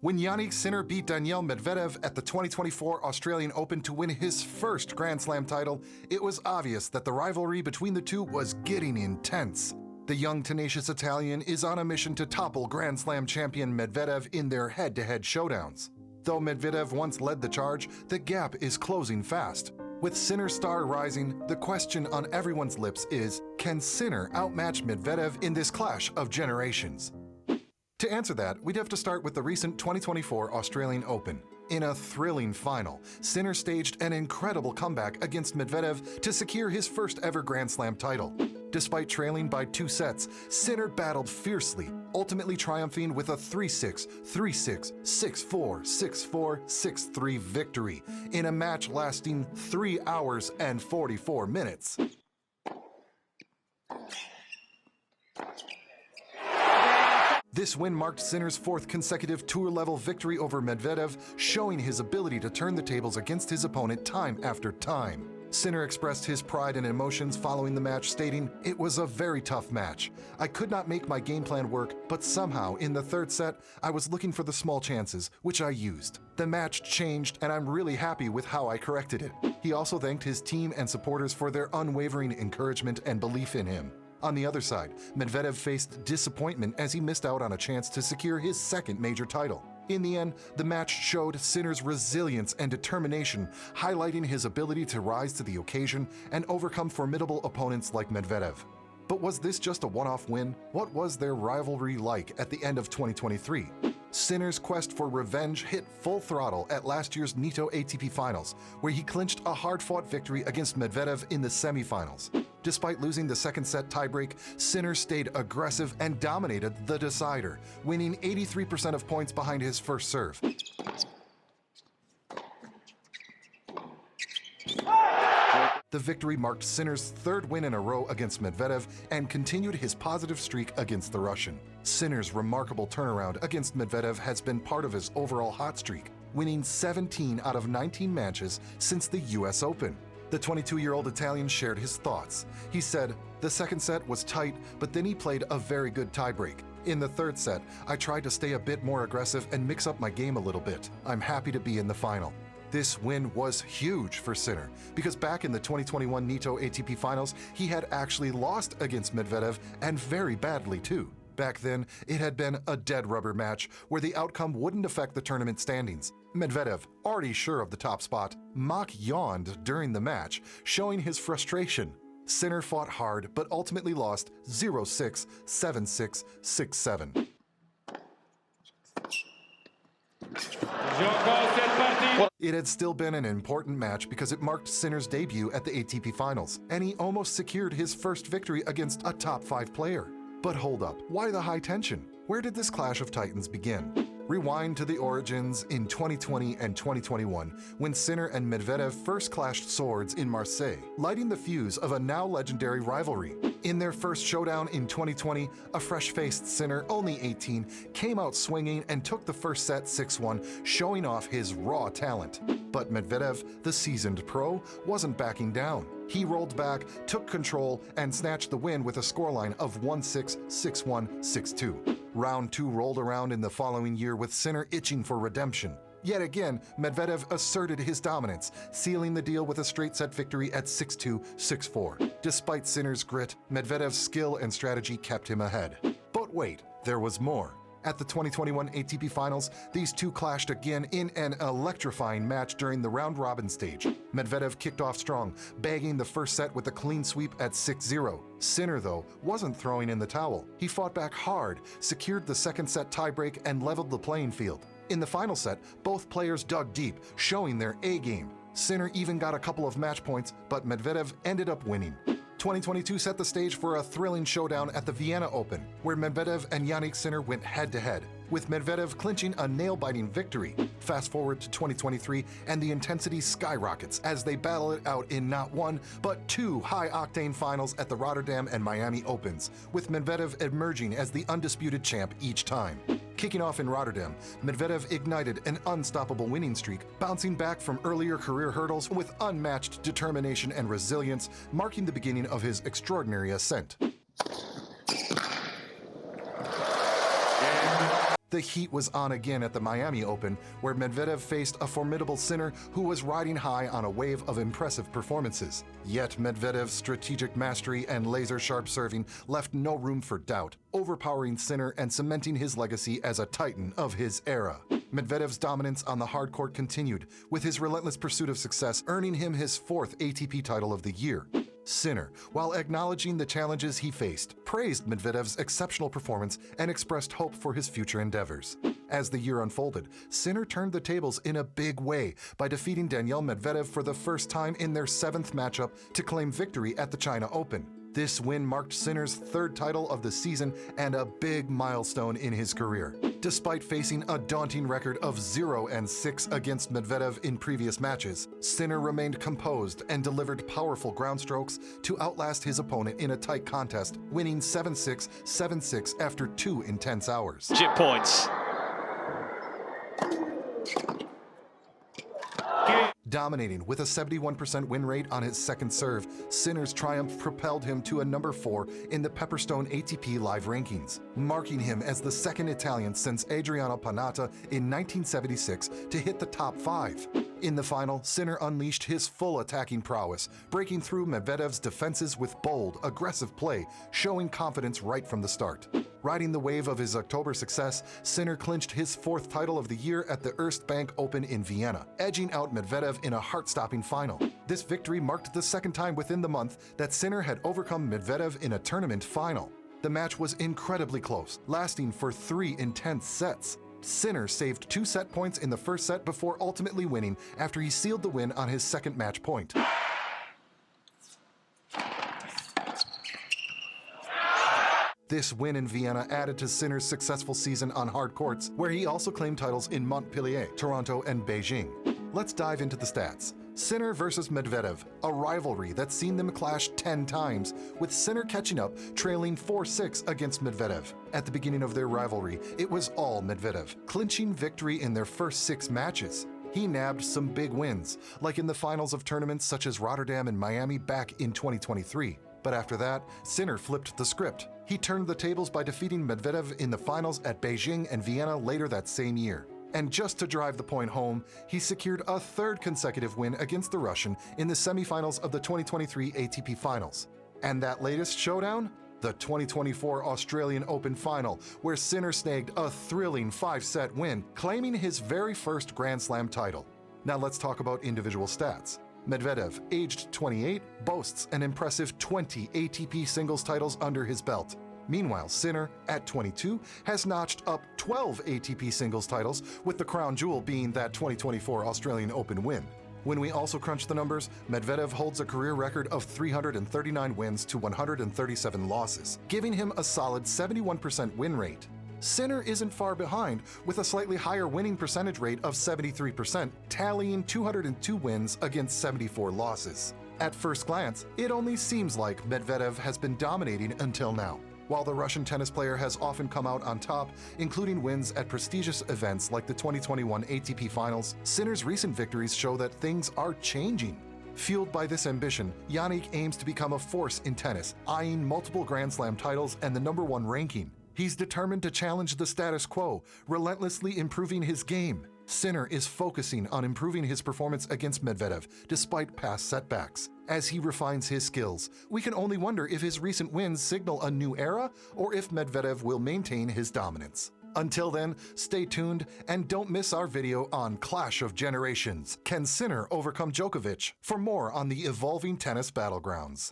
When Jannik Sinner beat Daniil Medvedev at the 2024 Australian Open to win his first Grand Slam title, it was obvious that the rivalry between the two was getting intense. The young, tenacious Italian is on a mission to topple Grand Slam Champion Medvedev in their head-to-head showdowns. Though Medvedev once led the charge, the gap is closing fast. With Sinner's star rising, the question on everyone's lips is, can Sinner outmatch Medvedev in this clash of generations? To answer that, we'd have to start with the recent 2024 Australian Open. In a thrilling final, Sinner staged an incredible comeback against Medvedev to secure his first ever Grand Slam title. Despite trailing by 2 sets, Sinner battled fiercely, ultimately triumphing with a 3-6, 3-6, 6-4, 6-4, 6-3 victory in a match lasting 3 hours and 44 minutes. This win marked Sinner's 4th consecutive tour-level victory over Medvedev, showing his ability to turn the tables against his opponent time after time. Sinner expressed his pride and emotions following the match, stating, "It was a very tough match. I could not make my game plan work, but somehow, in the 3rd set, I was looking for the small chances, which I used. The match changed, and I'm really happy with how I corrected it." He also thanked his team and supporters for their unwavering encouragement and belief in him. On the other side, Medvedev faced disappointment as he missed out on a chance to secure his 2nd major title. In the end, the match showed Sinner's resilience and determination, highlighting his ability to rise to the occasion and overcome formidable opponents like Medvedev. But was this just a one-off win? What was their rivalry like at the end of 2023? Sinner's quest for revenge hit full throttle at last year's Nitto ATP Finals, where he clinched a hard-fought victory against Medvedev in the semifinals. Despite losing the 2nd set tiebreak, Sinner stayed aggressive and dominated the decider, winning 83% of points behind his first serve. The victory marked Sinner's 3rd win in a row against Medvedev and continued his positive streak against the Russian. Sinner's remarkable turnaround against Medvedev has been part of his overall hot streak, winning 17 out of 19 matches since the US Open. The 22-year-old Italian shared his thoughts. He said, "The 2nd set was tight, but then he played a very good tiebreak. In the 3rd set, I tried to stay a bit more aggressive and mix up my game a little bit. I'm happy to be in the final." This win was huge for Sinner, because back in the 2021 Nitto ATP Finals, he had actually lost against Medvedev, and very badly too. Back then, it had been a dead rubber match where the outcome wouldn't affect the tournament standings. Medvedev, already sure of the top spot, yawned during the match, showing his frustration. Sinner fought hard, but ultimately lost 0-6, 7-6, 6-7. It had still been an important match because it marked Sinner's debut at the ATP Finals, and he almost secured his first victory against a top 5 player. But hold up, why the high tension? Where did this clash of titans begin? Rewind to the origins in 2020 and 2021, when Sinner and Medvedev first clashed swords in Marseille, lighting the fuse of a now legendary rivalry. In their first showdown in 2020, a fresh-faced Sinner, only 18, came out swinging and took the first set 6-1, showing off his raw talent. But Medvedev, the seasoned pro, wasn't backing down. He rolled back, took control, and snatched the win with a scoreline of 1-6, 6-1, 6-2. Round 2 rolled around in the following year with Sinner itching for redemption. Yet again, Medvedev asserted his dominance, sealing the deal with a straight-set victory at 6-2, 6-4. Despite Sinner's grit, Medvedev's skill and strategy kept him ahead. But wait, there was more. At the 2021 ATP Finals, these two clashed again in an electrifying match during the round-robin stage. Medvedev kicked off strong, bagging the first set with a clean sweep at 6-0. Sinner, though, wasn't throwing in the towel. He fought back hard, secured the 2nd set tiebreak, and leveled the playing field. In the final set, both players dug deep, showing their A-game. Sinner even got a couple of match points, but Medvedev ended up winning. 2022 set the stage for a thrilling showdown at the Vienna Open, where Medvedev and Jannik Sinner went head-to-head, with Medvedev clinching a nail-biting victory. Fast forward to 2023, and the intensity skyrockets as they battle it out in not one, but 2 high-octane finals at the Rotterdam and Miami Opens, with Medvedev emerging as the undisputed champ each time. Kicking off in Rotterdam, Medvedev ignited an unstoppable winning streak, bouncing back from earlier career hurdles with unmatched determination and resilience, marking the beginning of his extraordinary ascent. The heat was on again at the Miami Open, where Medvedev faced a formidable Sinner who was riding high on a wave of impressive performances. Yet Medvedev's strategic mastery and laser-sharp serving left no room for doubt, overpowering Sinner and cementing his legacy as a titan of his era. Medvedev's dominance on the hard court continued, with his relentless pursuit of success earning him his 4th ATP title of the year. Sinner, while acknowledging the challenges he faced, praised Medvedev's exceptional performance and expressed hope for his future endeavors. As the year unfolded, Sinner turned the tables in a big way by defeating Daniil Medvedev for the first time in their 7th matchup to claim victory at the China Open. This win marked Sinner's 3rd title of the season and a big milestone in his career. Despite facing a daunting record of 0-6 against Medvedev in previous matches, Sinner remained composed and delivered powerful ground strokes to outlast his opponent in a tight contest, winning 7-6, 7-6 after 2 intense hours. Chip points. Dominating with a 71% win rate on his 2nd serve, Sinner's triumph propelled him to a number 4 in the Pepperstone ATP Live rankings, marking him as the 2nd Italian since Adriano Panatta in 1976 to hit the top 5. In the final, Sinner unleashed his full attacking prowess, breaking through Medvedev's defenses with bold, aggressive play, showing confidence right from the start. Riding the wave of his October success, Sinner clinched his 4th title of the year at the Erste Bank Open in Vienna, edging out Medvedev in a heart-stopping final. This victory marked the 2nd time within the month that Sinner had overcome Medvedev in a tournament final. The match was incredibly close, lasting for 3 intense sets. Sinner saved 2 set points in the first set before ultimately winning after he sealed the win on his 2nd match point. This win in Vienna added to Sinner's successful season on hard courts, where he also claimed titles in Montpellier, Toronto, and Beijing. Let's dive into the stats. Sinner versus Medvedev, a rivalry that's seen them clash 10 times, with Sinner catching up, trailing 4-6 against Medvedev. At the beginning of their rivalry, it was all Medvedev, clinching victory in their first 6 matches. He nabbed some big wins, like in the finals of tournaments such as Rotterdam and Miami back in 2023. But after that, Sinner flipped the script. He turned the tables by defeating Medvedev in the finals at Beijing and Vienna later that same year. And just to drive the point home, he secured a 3rd consecutive win against the Russian in the semifinals of the 2023 ATP Finals. And that latest showdown? The 2024 Australian Open Final, where Sinner snagged a thrilling 5-set win, claiming his very first Grand Slam title. Now let's talk about individual stats. Medvedev, aged 28, boasts an impressive 20 ATP singles titles under his belt. Meanwhile, Sinner, at 22, has notched up 12 ATP singles titles, with the crown jewel being that 2024 Australian Open win. When we also crunch the numbers, Medvedev holds a career record of 339 wins to 137 losses, giving him a solid 71% win rate. Sinner isn't far behind, with a slightly higher winning percentage rate of 73%, tallying 202 wins against 74 losses. At first glance, it only seems like Medvedev has been dominating until now. While the Russian tennis player has often come out on top, including wins at prestigious events like the 2021 ATP Finals, Sinner's recent victories show that things are changing. Fueled by this ambition, Jannik aims to become a force in tennis, eyeing multiple Grand Slam titles and the #1 ranking. He's determined to challenge the status quo, relentlessly improving his game. Sinner is focusing on improving his performance against Medvedev despite past setbacks. As he refines his skills, we can only wonder if his recent wins signal a new era or if Medvedev will maintain his dominance. Until then, stay tuned and don't miss our video on Clash of Generations. Can Sinner overcome Djokovic? For more on the evolving tennis battlegrounds.